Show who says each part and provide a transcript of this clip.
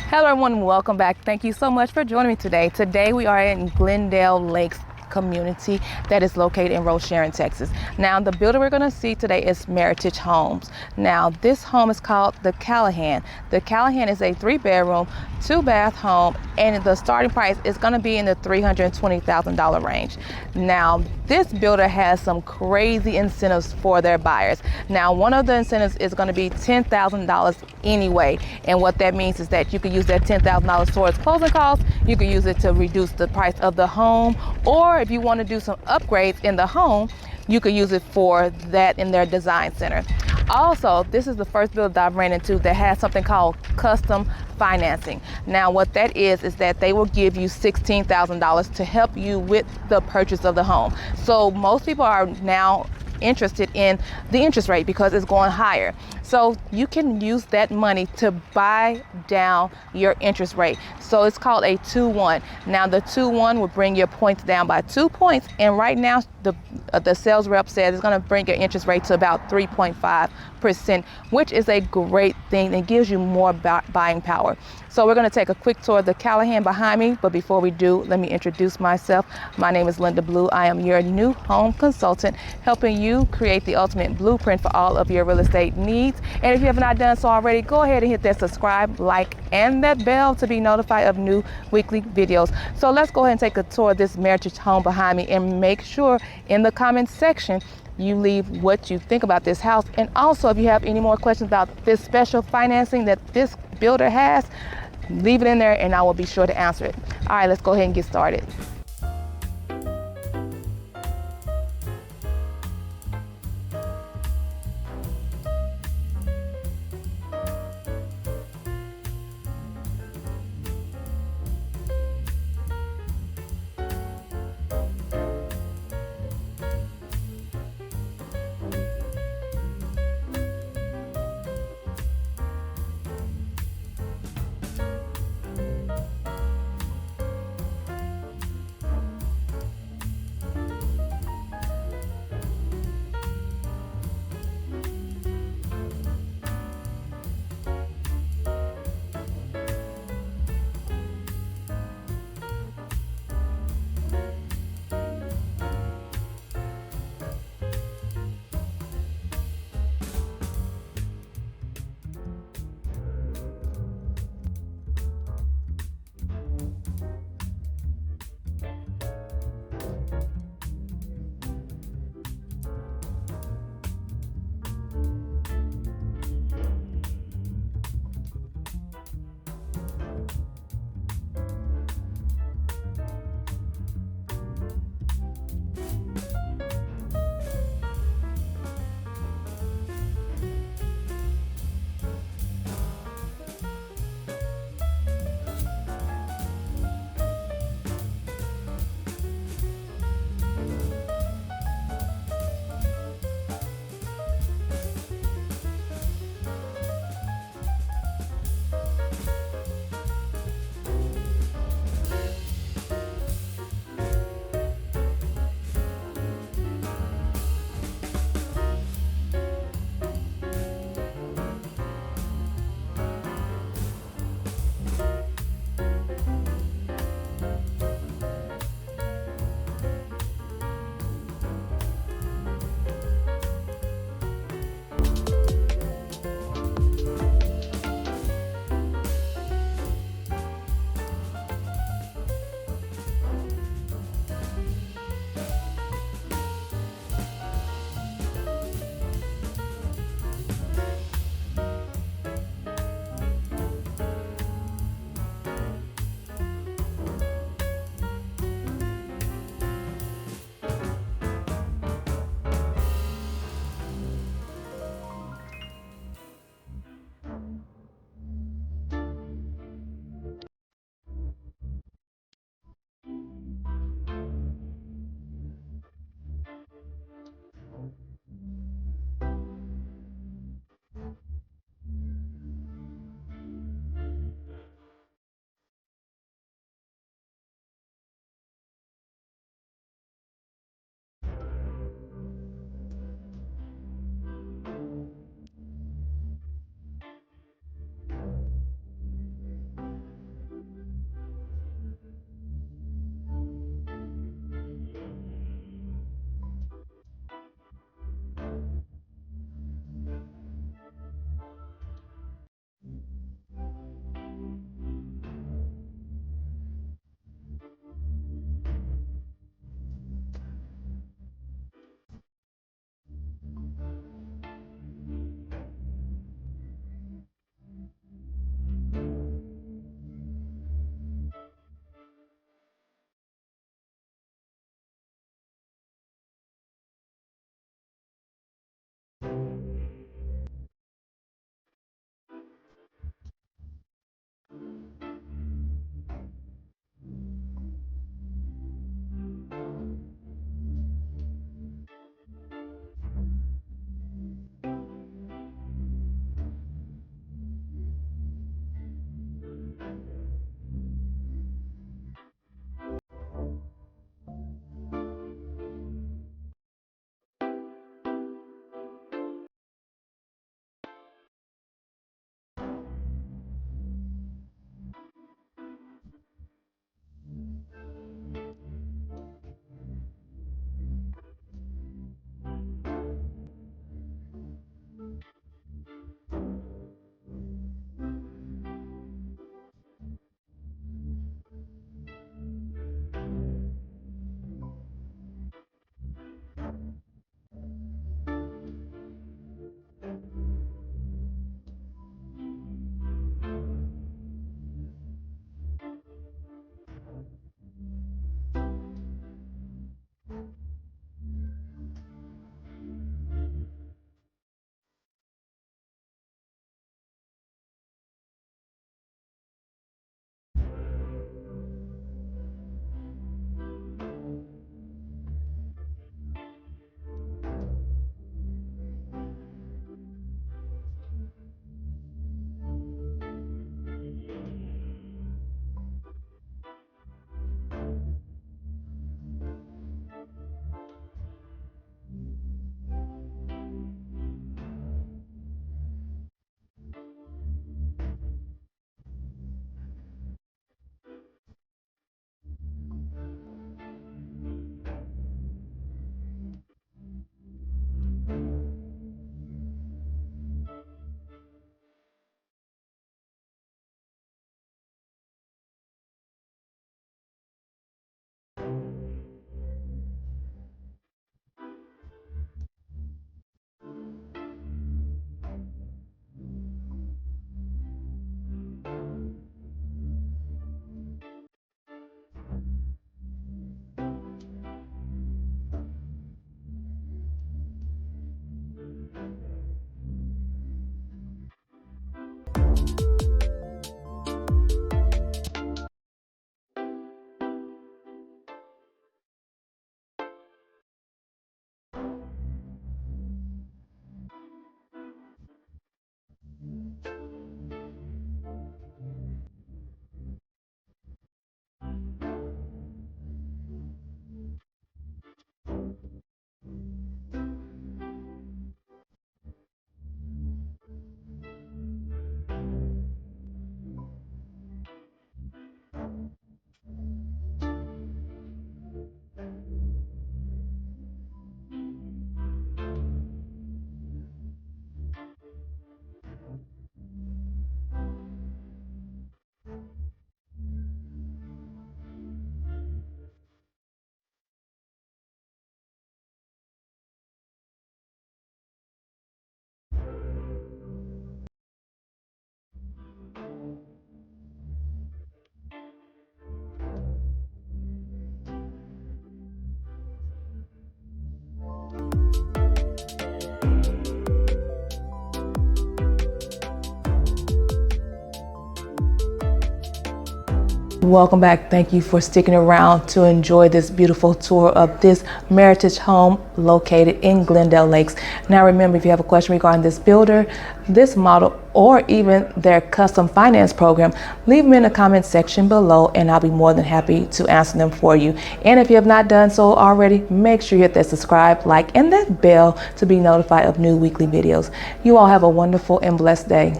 Speaker 1: Hello everyone and welcome back. Thank you so much for joining me today. Today we are in Glendale Lakes community that is located in Rocheron, Texas. Now the builder we're going to see today is Meritage Homes. Now this home is called the Callaghan. The Callaghan is a 3-bedroom, 2-bath home, and the starting price is going to be in the $320,000 range. Now this builder has some crazy incentives for their buyers. Now one of the incentives is going to be $10,000 anyway, and what that means is that you can use that $10,000 towards closing costs. You can use it to reduce the price of the home, or if you want to do some upgrades in the home, you could use it for that in their design center. Also, this is the first builder that I've ran into that has something called custom financing. Now what that is that they will give you $16,000 to help you with the purchase of the home. So most people are now interested in the interest rate because it's going higher. So you can use that money to buy down your interest rate. So it's called a 2-1. Now the 2-1 will bring your points down by 2 points, and right now the sales rep said it's going to bring your interest rate to about 3.5%, which is a great thing and gives you more buying power. So we're going to take a quick tour of the Callaghan behind me, but before we do, let me introduce myself. My name is Linda Blue. I am your new home consultant, helping you create the ultimate blueprint for all of your real estate needs. And if you have not done so already, go ahead and hit that subscribe, like, and that bell to be notified of new weekly videos. So let's go ahead and take a tour of this Meritage home behind me, and make sure in the comments section you leave what you think about this house. And also, if you have any more questions about this special financing that this builder has, leave it in there and I will be sure to answer it. All right, let's go ahead and get started. Welcome back. Thank you for sticking around to enjoy this beautiful tour of this Meritage home located in Glendale Lakes. Now remember, if you have a question regarding this builder, this model, or even their custom finance program, leave them in the comment section below and I'll be more than happy to answer them for you. And if you have not done so already, make sure you hit that subscribe, like, and that bell to be notified of new weekly videos. You all have a wonderful and blessed day.